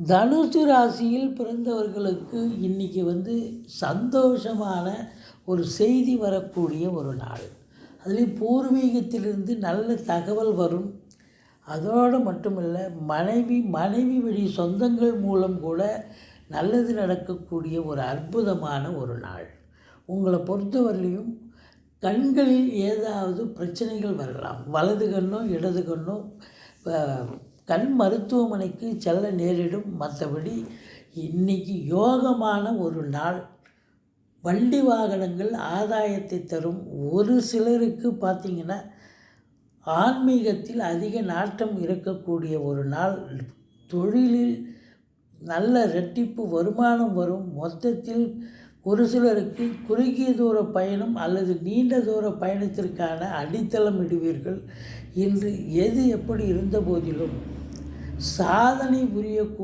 தனுசு ராசியில் பிறந்தவர்களுக்கு இன்றைக்கி சந்தோஷமான ஒரு செய்தி வரக்கூடிய ஒரு நாள். அதுலேயும் பூர்வீகத்திலிருந்து நல்ல தகவல் வரும். அதோடு மட்டுமில்ல, மனைவி வழி சொந்தங்கள் மூலம் கூட நல்லது நடக்கக்கூடிய ஒரு அற்புதமான ஒரு நாள். உங்களை பொறுத்தவரையிலையும் கண்களில் ஏதாவது பிரச்சனைகள் வரலாம். வலது கண்ணோ இடது கண்ணோ கண் மருத்துவமனைக்கு செல்ல நேரிடும். மற்றபடி இன்றைக்கி யோகமான ஒரு நாள். வண்டி வாகனங்கள் ஆதாயத்தை தரும். ஒரு சிலருக்கு பார்த்திங்கன்னா ஆன்மீகத்தில் அதிக நாட்டம் இருக்கக்கூடிய ஒரு நாள். தொழிலில் நல்ல இரட்டிப்பு வருமானம் வரும். மொத்தத்தில் ஒரு சிலருக்கு குறுகிய தூர பயணம் அல்லது நீண்ட தூர பயணத்திற்கான அடித்தளம் இடுவீர்கள். இன்று எது எப்படி இருந்த போதிலும் சாதனை புரியக்கூடிய